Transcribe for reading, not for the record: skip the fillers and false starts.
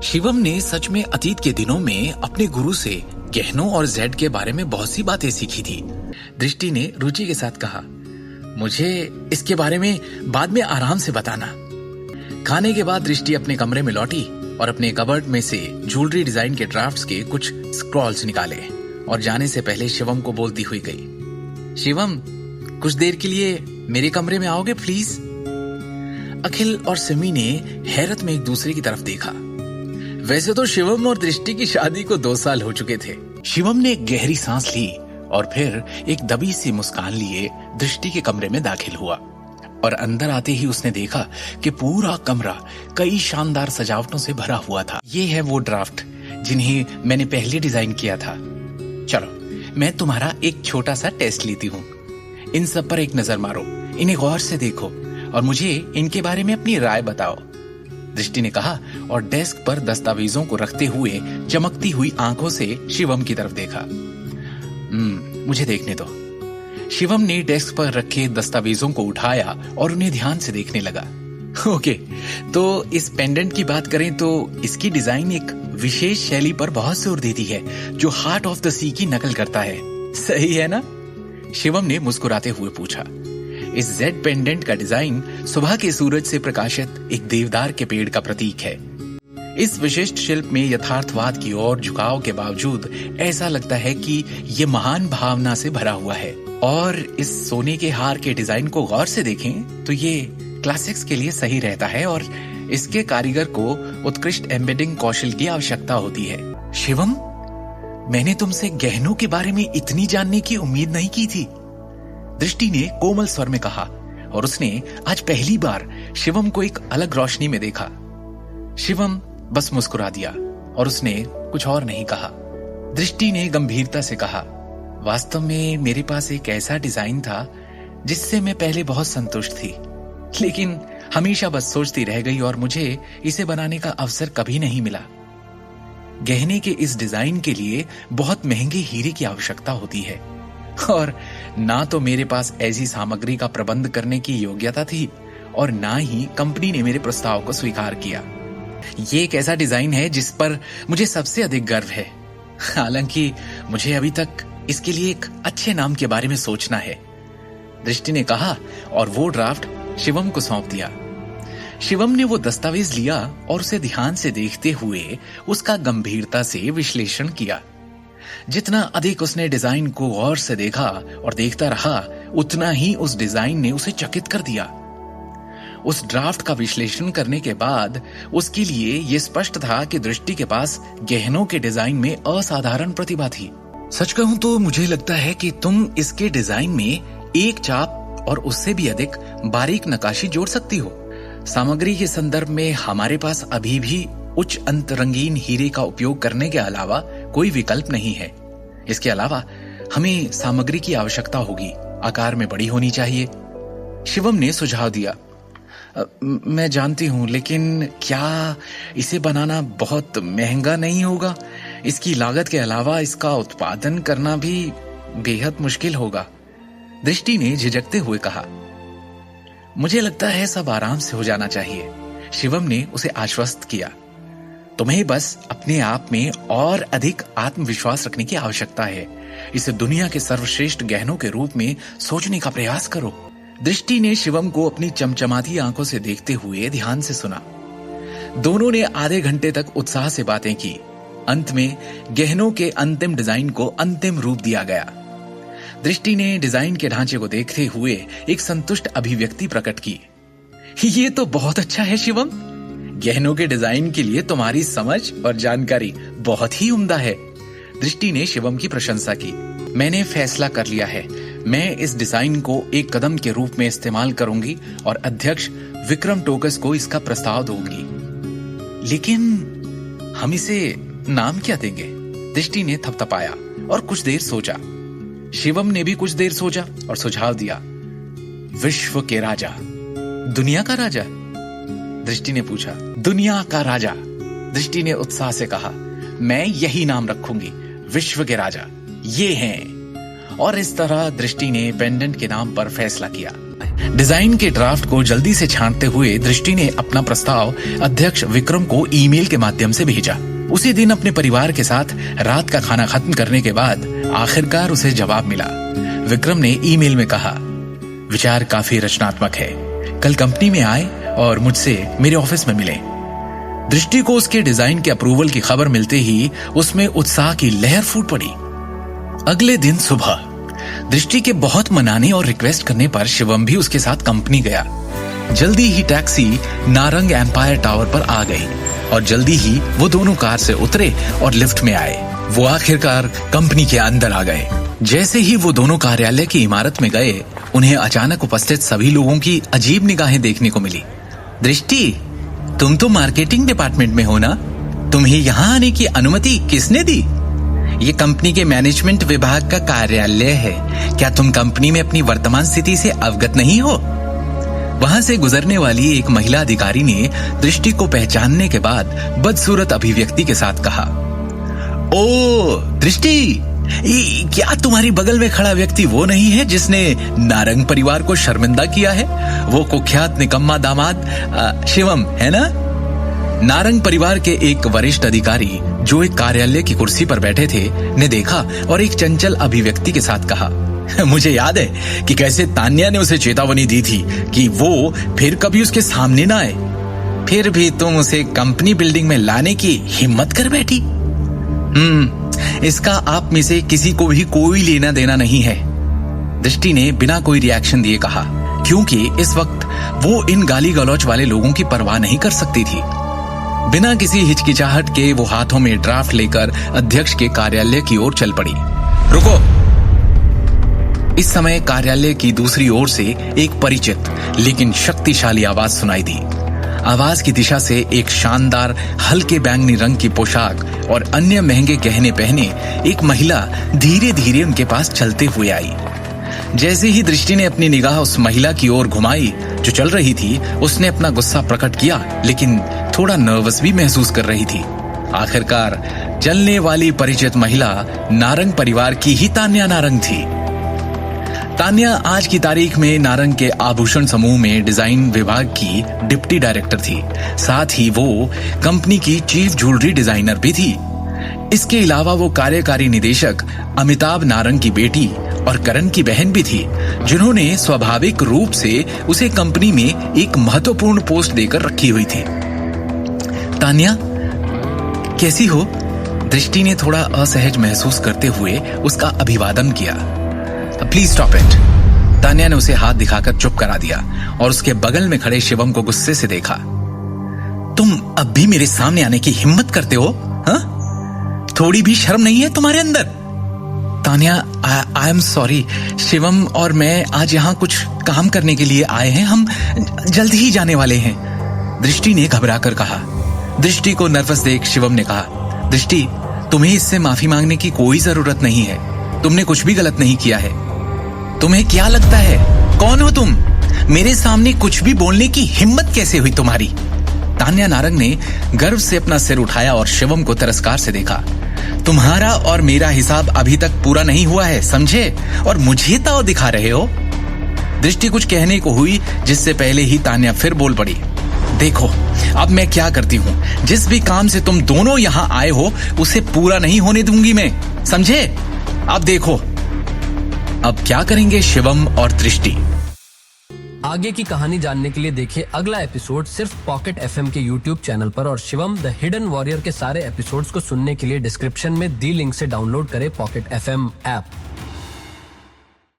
शिवम ने सच में अतीत के दिनों में अपने गुरु से गहनों और जेड के बारे में बहुत सी बातें सीखी थी। दृष्टि ने रुचि के साथ कहा, मुझे इसके बारे में बाद में आराम से बताना। खाने के बाद दृष्टि अपने कमरे में लौटी और अपने कबर्ड में से ज्वेलरी डिजाइन के ड्राफ्ट्स के कुछ स्क्रॉल्स निकाले और जाने से पहले शिवम को बोलती हुई गई, शिवम, कुछ देर के लिए मेरे कमरे में आओगे प्लीज? अखिल और सिमी ने हैरत में एक दूसरे की तरफ देखा। वैसे तो शिवम और दृष्टि की शादी को 2 साल हो चुके थे। शिवम ने एक गहरी सांस ली और फिर एक दबी सी मुस्कान लिए दृष्टि के कमरे में दाखिल हुआ और अंदर आते ही उसने देखा कि पूरा कमरा कई शानदार सजावटों से भरा हुआ था। ये है वो ड्राफ्ट जिन्हें मैंने पहले डिजाइन किया था। चलो, मैं तुम्हारा एक छोटा सा टेस्ट लेती हूँ। इन सब पर एक नजर मारो, इन्हें गौर से देखो और मुझे इनके बारे में अपनी राय बताओ, दृष्टि ने कहा और डेस्क पर दस्तावेजों को रखते हुए चमकती हुई आंखों से शिवम की तरफ देखा। मुझे देखने दो। शिवम ने डेस्क पर रखे दस्तावेजों को उठाया और उन्हें ध्यान से देखने लगा। ओके, तो इस पेंडेंट की बात करें तो इसकी डिजाइन एक विशेष शैली पर बहुत जोर देती है जो हार्ट ऑफ द सी की नकल करता है। सही है ना? शिवम ने मुस्कुराते हुए पूछा। इस जेड पेंडेंट का डिजाइन सुबह के सूरज से प्रकाशित एक देवदार के पेड़ का प्रतीक है। इस विशिष्ट शिल्प में यथार्थवाद की ओर झुकाव के बावजूद ऐसा लगता है कि ये महान भावना से भरा हुआ है। और इस सोने के हार के डिजाइन को गौर से देखें तो ये क्लासिक्स के लिए सही रहता है और इसके कारीगर को उत्कृष्ट एम्बेडिंग कौशल की आवश्यकता होती है। शिवम, मैंने तुमसे गहनों के बारे में इतनी जानने की उम्मीद नहीं की थी, दृष्टि ने कोमल स्वर में कहा और उसने आज पहली बार शिवम को एक अलग रोशनी में देखा। शिवम बस मुस्कुरा दिया और उसने कुछ और नहीं कहा। दृष्टि ने गंभीरता से कहा, वास्तव में मेरे पास एक ऐसा डिजाइन था जिससे मैं पहले बहुत संतुष्ट थी, लेकिन हमेशा बस सोचती रह गई और मुझे इसे बनाने का अवसर कभी नहीं मिला। गहने के इस डिजाइन के लिए बहुत महंगे हीरे की आवश्यकता होती है और ना तो मेरे पास ऐसी सामग्री का प्रबंध करने की योग्यता थी और ना ही कंपनी ने मेरे प्रस्ताव को स्वीकार किया। ये एक ऐसा डिजाइन है जिस पर मुझे सबसे अधिक गर्व है, हालांकि मुझे अभी तक इसके लिए एक अच्छे नाम के बारे में सोचना है, दृष्टि ने कहा और वो ड्राफ्ट शिवम को सौंप दिया। शिवम ने वो दस्तावेज लिया और उसे ध्यान से देखते हुए उसका गंभीरता से विश्लेषण किया। जितना अधिक उसने डिजाइन को गौर से देखा और देखता रहा, उतना ही उस डिजाइन ने उसे चकित कर दिया। उस ड्राफ्ट का विश्लेषण करने के बाद उसके लिए यह स्पष्ट था कि दृष्टि के पास गहनों के डिजाइन में असाधारण प्रतिभा थी। सच कहूं तो मुझे लगता है कि तुम इसके डिजाइन में एक चाप और उससे भी अधिक बारीक नक्काशी जोड़ सकती हो। सामग्री के संदर्भ में हमारे पास अभी भी उच्च अंत रंगीन हीरे का उपयोग करने के अलावा कोई विकल्प नहीं है। इसके अलावा हमें सामग्री की आवश्यकता होगी, आकार में बड़ी होनी चाहिए, शिवम ने सुझाव दिया। मैं जानती हूं, लेकिन क्या इसे बनाना बहुत महंगा नहीं होगा? इसकी लागत के अलावा इसका उत्पादन करना भी बेहद मुश्किल होगा, दृष्टि ने झिझकते हुए कहा। मुझे लगता है सब आराम से हो जाना चाहिए, शिवम ने उसे आश्वस्त किया। तुम्हें बस अपने आप में और अधिक आत्मविश्वास रखने की आवश्यकता है। इसे दुनिया के सर्वश्रेष्ठ गहनों के रूप में सोचने का प्रयास करो। दृष्टि ने शिवम को अपनी चमचमाती आंखों से देखते हुए ध्यान से सुना। दोनों ने आधे घंटे तक उत्साह से बातें की। अंत में गहनों के अंतिम डिजाइन को अंतिम रूप दिया गया। दृष्टि ने डिजाइन के ढांचे को देखते हुए एक संतुष्ट अभिव्यक्ति प्रकट की। ये तो बहुत अच्छा है शिवम, गहनों के डिजाइन के लिए तुम्हारी समझ और जानकारी बहुत ही उम्दा है, दृष्टि ने शिवम की प्रशंसा की। मैंने फैसला कर लिया है, मैं इस डिजाइन को एक कदम के रूप में इस्तेमाल करूंगी और अध्यक्ष विक्रम टोकस को इसका प्रस्ताव दूंगी। लेकिन हम इसे नाम क्या देंगे? दृष्टि ने थपथपाया और कुछ देर सोचा। शिवम ने भी कुछ देर सोचा और सुझाव दिया, विश्व के राजा। दुनिया का राजा? दृष्टि ने पूछा। दुनिया का राजा, दृष्टि ने उत्साह से कहा। मैं यही नाम रखूंगी, विश्व के राजा। ये हैं। और इस तरह दृष्टि ने पेंडेंट के नाम पर फैसला किया। डिजाइन के ड्राफ्ट को जल्दी से छांटते हुए दृष्टि ने अपना प्रस्ताव अध्यक्ष विक्रम को ईमेल के माध्यम से भेजा। उसी दिन अपने परिवार के साथ रात का खाना खत्म करने के बाद आखिरकार उसे जवाब मिला। विक्रम ने ईमेल में कहा, विचार काफी रचनात्मक है, कल कंपनी में आए और मुझसे मेरे ऑफिस में मिले। दृष्टि को उसके डिजाइन के अप्रूवल की खबर मिलते ही उसमें उत्साह की लहर फूट पड़ी। अगले दिन सुबह दृष्टि के बहुत मनाने और रिक्वेस्ट करने पर शिवम भी उसके साथ कंपनी गया। जल्दी ही टैक्सी नारंग एम्पायर टावर पर आ गई और जल्दी ही वो दोनों कार से उतरे और लिफ्ट में आए। वो आखिरकार कंपनी के अंदर आ गए। जैसे ही वो दोनों कार्यालय की इमारत में गए, उन्हें अचानक उपस्थित सभी लोगों की अजीब निगाहें देखने को मिली। दृष्टि, तुम तो मार्केटिंग डिपार्टमेंट में हो ना? तुम्हें यहाँ आने की अनुमति किसने दी? ये कंपनी के मैनेजमेंट विभाग का कार्यालय है। क्या तुम कंपनी में अपनी वर्तमान स्थिति से अवगत नहीं हो? वहां से गुजरने वाली एक महिला अधिकारी ने दृष्टि को पहचानने के बाद बदसूरत अभिव्यक्ति के साथ कहा, ओ दृष्टि, क्या तुम्हारी बगल में खड़ा व्यक्ति वो नहीं है जिसने नारंग परिवार को शर्मिंदा किया है? वो कुख्यात निकम्मा दामाद शिवम है ना? नारंग परिवार के एक वरिष्ठ अधिकारी जो एक कार्यालय की कुर्सी पर बैठे थे ने देखा और एक चंचल अभिव्यक्ति के साथ कहा, मुझे याद है कि कैसे तान्या ने उसे चेतावनी दी थी कि वो फिर कभी उसके सामने ना आए। फिर भी तुम उसे कंपनी बिल्डिंग में लाने की हिम्मत कर बैठी। इसका आप में से किसी को भी कोई लेना देना नहीं है, दृष्टि ने बिना कोई रिएक्शन दिए कहा, क्योंकि इस वक्त वो इन गाली गलौच वाले लोगों की परवाह नहीं कर सकती थी। बिना किसी हिचकिचाहट के वो हाथों में ड्राफ्ट लेकर अध्यक्ष के कार्यालय की ओर चल पड़ी। रुको! इस समय कार्यालय की दूसरी ओर से एक परिचित लेकिन शक्तिशाली आवाज सुनाई दी। आवाज की दिशा से एक शानदार हल्के बैंगनी रंग की पोशाक और अन्य महंगे गहने पहने एक महिला धीरे धीरे उनके पास चलते हुए आई। जैसे ही दृष्टि ने अपनी निगाह उस महिला की ओर घुमाई जो चल रही थी, उसने अपना गुस्सा प्रकट किया, लेकिन थोड़ा नर्वस भी महसूस कर रही थी। आखिरकार चलने वाली परिचित महिला नारंग परिवार की ही तान्या नारंग थी। तान्या आज की तारीख में नारंग के आभूषण समूह में डिजाइन विभाग की डिप्टी डायरेक्टर थी। साथ ही वो कंपनी की चीफ ज्वेलरी डिजाइनर भी थी। इसके अलावा वो कार्यकारी निदेशक अमिताभ नारंग की बेटी और करण की बहन भी थी, जिन्होंने स्वाभाविक रूप से उसे कंपनी में एक महत्वपूर्ण पोस्ट देकर रखी हुई थी। तान्या, कैसी हो? दृष्टि ने थोड़ा असहज महसूस करते हुए उसका अभिवादन किया। Please stop it. तान्या ने उसे हाथ दिखाकर चुप करा दिया और उसके बगल में खड़े शिवम को गुस्से से देखा। तुम अब भी मेरे सामने आने की हिम्मत करते हो? हाँ? थोड़ी भी शर्म नहीं है तुम्हारे अंदर? Tanya, I am sorry. Shivam और मैं आज यहाँ कुछ काम करने के लिए आए हैं। हम जल्द ही जाने वाले हैं, दृष्टि ने घबराकर कहा। दृष्टि को नर्वस देख शिवम ने कहा, दृष्टि, तुम्हें इससे माफी मांगने की कोई जरूरत नहीं है। तुमने कुछ भी गलत नहीं किया है। तुम्हें क्या लगता है, कौन हो तुम? मेरे सामने कुछ भी बोलने की हिम्मत कैसे हुई तुम्हारी? तान्या नारंग ने गर्व से अपना सिर उठाया और शिवम को तिरस्कार से देखा। तुम्हारा और मेरा हिसाब अभी तक पूरा नहीं हुआ है, समझे? और मुझे ताव दिखा रहे हो? दृष्टि कुछ कहने को हुई, जिससे पहले ही तान्या फिर बोल पड़ी। देखो, अब मैं क्या करती हूँ। जिस भी काम से तुम दोनों यहाँ आए हो उसे पूरा नहीं होने दूंगी मैं, समझे? अब देखो अब क्या करेंगे शिवम और दृष्टि। आगे की कहानी जानने के लिए देखिए अगला एपिसोड सिर्फ पॉकेट एफएम के यूट्यूब चैनल पर, और शिवम द हिडन वॉरियर के सारे एपिसोड्स को सुनने के लिए डिस्क्रिप्शन में दी लिंक से डाउनलोड करें पॉकेट एफएम ऐप।